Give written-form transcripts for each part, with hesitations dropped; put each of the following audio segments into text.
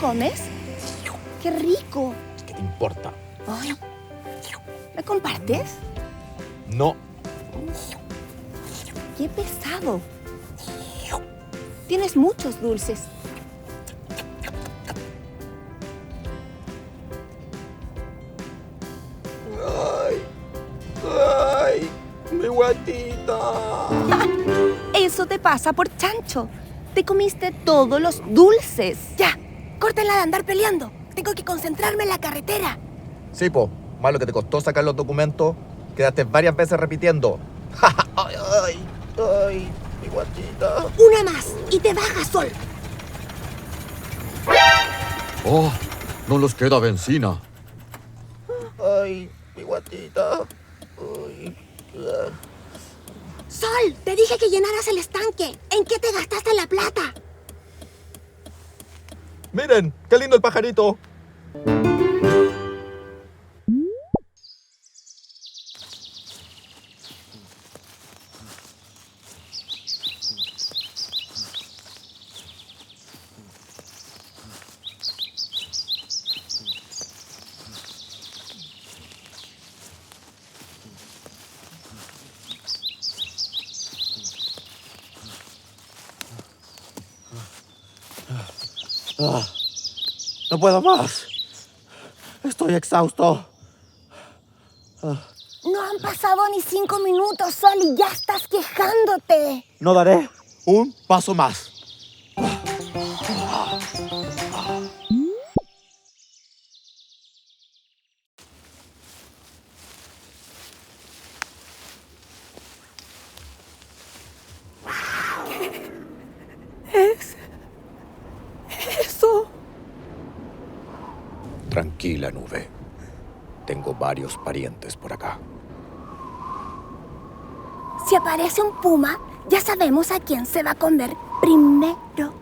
comes? ¡Qué rico! ¿Qué te importa? Ay, ¿me compartes? No. ¡Qué pesado! Tienes muchos dulces. ¡Ay! ¡Mi guatita! Eso te pasa por chancho. Te comiste todos los dulces. Ya, córtenla de andar peleando. Tengo que concentrarme en la carretera. Sí, po. Más lo que te costó sacar los documentos. Quedaste varias veces repitiendo. ¡Ay, ay! ¡Ay! ¡Mi guatita! Una más y te bajas, Sol. ¡Oh! No nos queda benzina. ¡Ay! ¡Mi guatita! ¡Ay! Sol, te dije que llenaras el estanque. ¿En qué te gastaste la plata? ¡Miren! ¡Qué lindo el pajarito! No puedo más. Estoy exhausto. No han pasado ni 5 minutos, Sol, y ya estás quejándote. No daré un paso más. Eso. Tranquila, Nube. Tengo varios parientes por acá. Si aparece un puma, ya sabemos a quién se va a comer primero.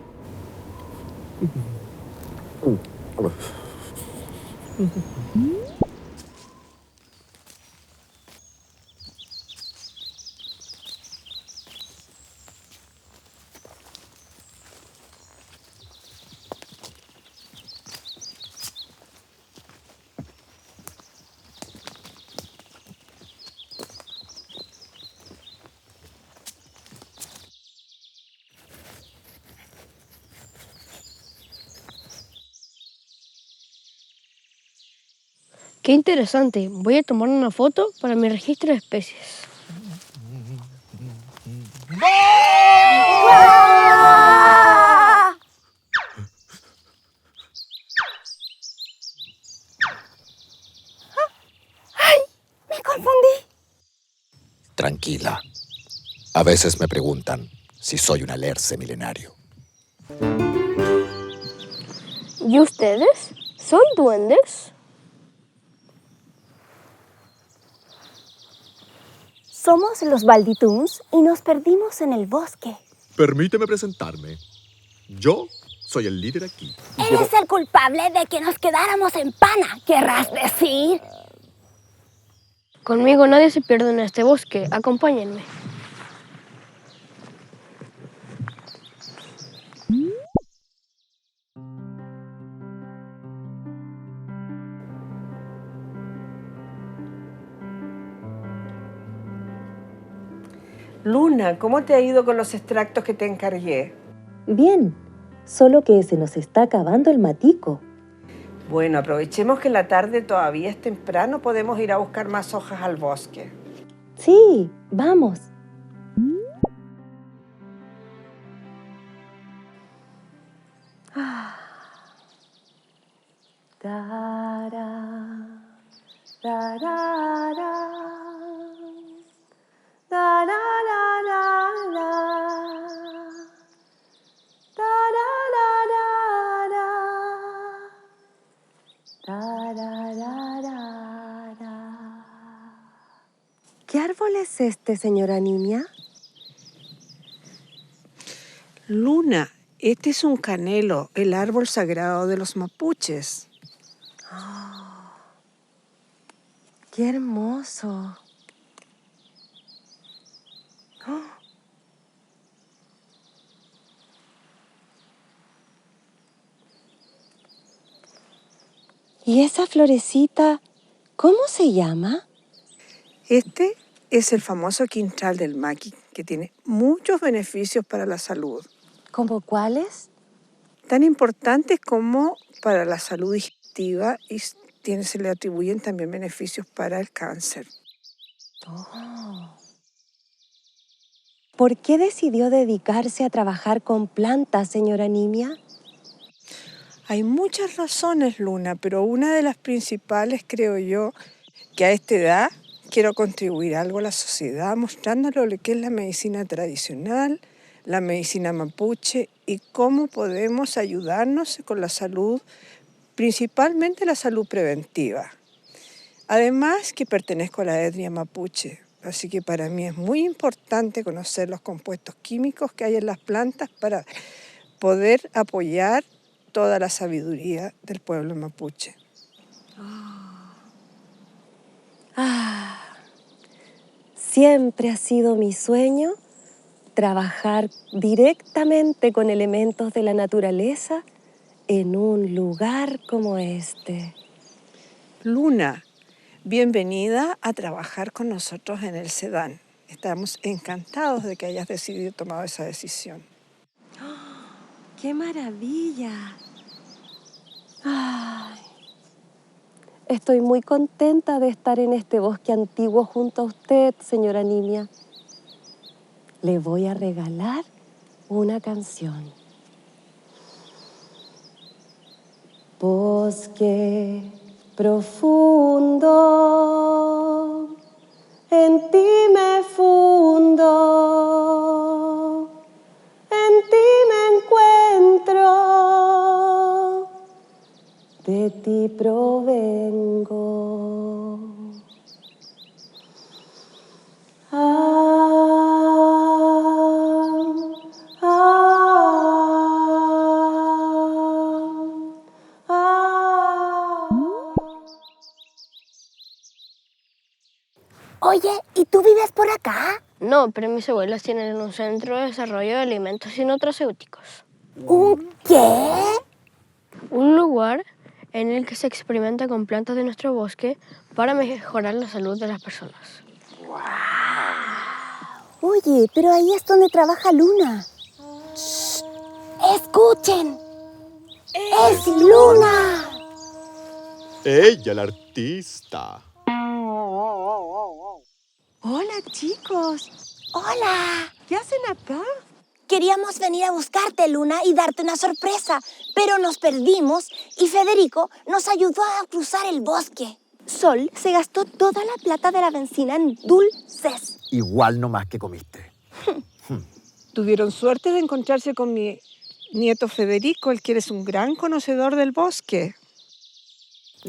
Qué interesante. Voy a tomar una foto para mi registro de especies. Me confundí. Tranquila. A veces me preguntan si soy un alerce milenario. ¿Y ustedes? ¿Son duendes? Somos los Balditoons y nos perdimos en el bosque. Permíteme presentarme. Yo soy el líder aquí. Él es el culpable de que nos quedáramos en Pana, ¿querrás decir? Conmigo nadie se pierde en este bosque. Acompáñenme. Luna, ¿cómo te ha ido con los extractos que te encargué? Bien, solo que se nos está acabando el matico. Bueno, aprovechemos que la tarde todavía es temprano, podemos ir a buscar más hojas al bosque. Sí, vamos. ¿Qué árbol es este, señora niña? Luna, este es un canelo, el árbol sagrado de los mapuches. ¡Qué hermoso! ¿Y esa florecita, cómo se llama? Este es el famoso quintral del maqui, que tiene muchos beneficios para la salud. ¿Cómo cuáles? Tan importantes como para la salud digestiva y se le atribuyen también beneficios para el cáncer. Oh. ¿Por qué decidió dedicarse a trabajar con plantas, señora Nimia? Hay muchas razones, Luna, pero una de las principales, creo yo, que a esta edad quiero contribuir algo a la sociedad, mostrándole lo que es la medicina tradicional, la medicina mapuche y cómo podemos ayudarnos con la salud, principalmente la salud preventiva. Además que pertenezco a la etnia mapuche, así que para mí es muy importante conocer los compuestos químicos que hay en las plantas para poder apoyar toda la sabiduría del pueblo mapuche. Siempre ha sido mi sueño trabajar directamente con elementos de la naturaleza en un lugar como este. Luna, bienvenida a trabajar con nosotros en el SEDAN. Estamos encantados de que hayas decidido tomar esa decisión. ¡Qué maravilla! Ay, estoy muy contenta de estar en este bosque antiguo junto a usted, señora Nimia. Le voy a regalar una canción. Bosque profundo, en ti me fundo, en ti me encuentro, de ti provengo. Oye, ¿y tú vives por acá? No, pero mis abuelos tienen un centro de desarrollo de alimentos y nutracéuticos. ¿Un qué? Un lugar en el que se experimenta con plantas de nuestro bosque para mejorar la salud de las personas. Oye, pero ahí es donde trabaja Luna. ¡Shh! ¡Escuchen! ¡Es Luna! Ella, la artista. Hola, chicos. ¡Hola! ¿Qué hacen acá? Queríamos venir a buscarte, Luna, y darte una sorpresa, pero nos perdimos y Federico nos ayudó a cruzar el bosque. Sol se gastó toda la plata de la benzina en dulces. Igual nomás que comiste. Tuvieron suerte de encontrarse con mi nieto Federico, el que es un gran conocedor del bosque.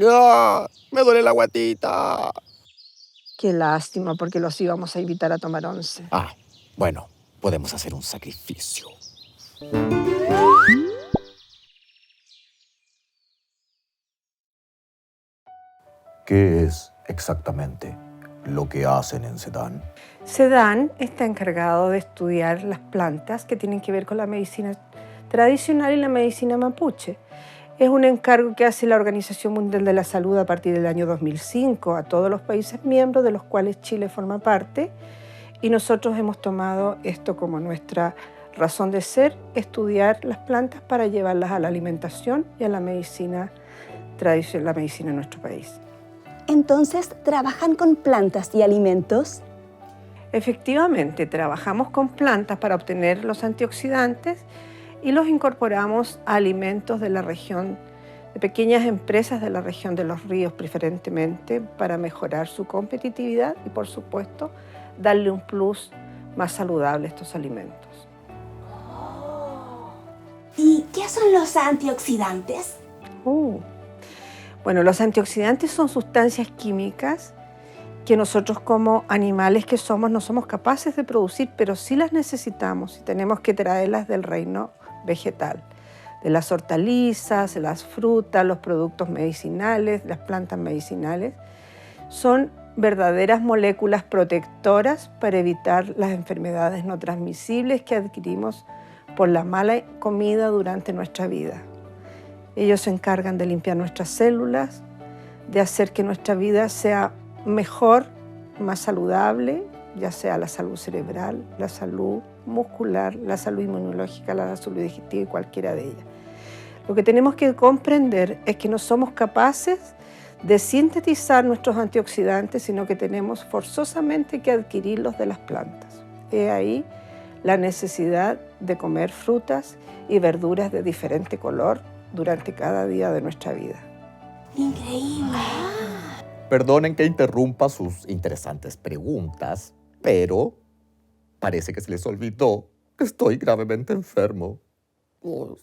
¡Ah! ¡Me duele la guatita! Qué lástima, porque los íbamos a invitar a tomar once. Ah, bueno, podemos hacer un sacrificio. ¿Qué es exactamente lo que hacen en SEDAN? SEDAN está encargado de estudiar las plantas que tienen que ver con la medicina tradicional y la medicina mapuche. Es un encargo que hace la Organización Mundial de la Salud a partir del año 2005 a todos los países miembros, de los cuales Chile forma parte, y nosotros hemos tomado esto como nuestra razón de ser, estudiar las plantas para llevarlas a la alimentación y a la medicina tradicional, la medicina en nuestro país. Entonces, ¿trabajan con plantas y alimentos? Efectivamente, trabajamos con plantas para obtener los antioxidantes y los incorporamos a alimentos de la región, de pequeñas empresas de la región de los ríos preferentemente, para mejorar su competitividad y, por supuesto, darle un plus más saludable a estos alimentos. ¿Y qué son los antioxidantes? Bueno, los antioxidantes son sustancias químicas que nosotros como animales que somos no somos capaces de producir, pero sí las necesitamos y tenemos que traerlas del reino vegetal, de las hortalizas, las frutas, los productos medicinales, las plantas medicinales. Son verdaderas moléculas protectoras para evitar las enfermedades no transmisibles que adquirimos por la mala comida durante nuestra vida. Ellos se encargan de limpiar nuestras células, de hacer que nuestra vida sea mejor, más saludable, ya sea la salud cerebral, la salud muscular, la salud inmunológica, la salud digestiva y cualquiera de ellas. Lo que tenemos que comprender es que no somos capaces de sintetizar nuestros antioxidantes, sino que tenemos forzosamente que adquirirlos de las plantas. He ahí la necesidad de comer frutas y verduras de diferente color durante cada día de nuestra vida. Increíble. Perdonen que interrumpa sus interesantes preguntas, pero parece que se les olvidó que estoy gravemente enfermo. No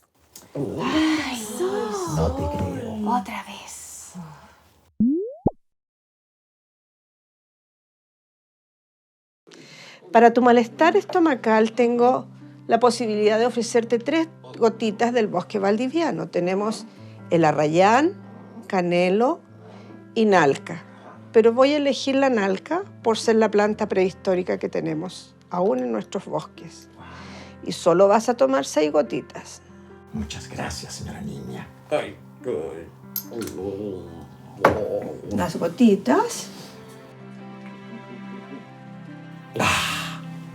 te creo. Otra vez. Para tu malestar estomacal tengo la posibilidad de ofrecerte 3 gotitas del bosque valdiviano. Tenemos el arrayán, canelo y nalca. Pero voy a elegir la nalca por ser la planta prehistórica que tenemos aún en nuestros bosques. Y solo vas a tomar 6 gotitas. Muchas gracias, señora niña. Las gotitas.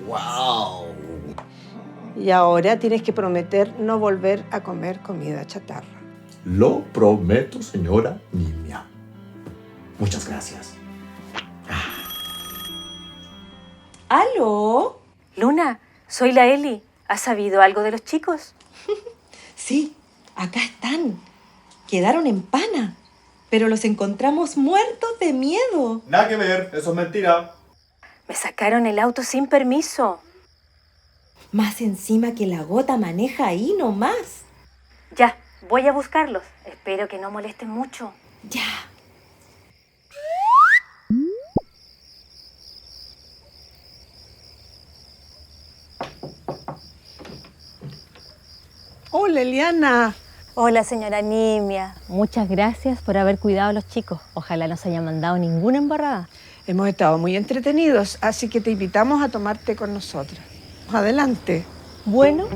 ¡Wow! Y ahora tienes que prometer no volver a comer comida chatarra. Lo prometo, señora niña. Muchas gracias. ¿Aló? Luna, soy la Eli. ¿Has sabido algo de los chicos? Sí, acá están. Quedaron en pana, pero los encontramos muertos de miedo. Nada que ver, eso es mentira. Me sacaron el auto sin permiso. Más encima que la gota maneja ahí nomás. Ya, voy a buscarlos. Espero que no molesten mucho. Ya. Hola, Eliana. Hola, señora Nimia. Muchas gracias por haber cuidado a los chicos. Ojalá no se haya mandado ninguna embarrada. Hemos estado muy entretenidos, así que te invitamos a tomar té con nosotras. Adelante. Bueno,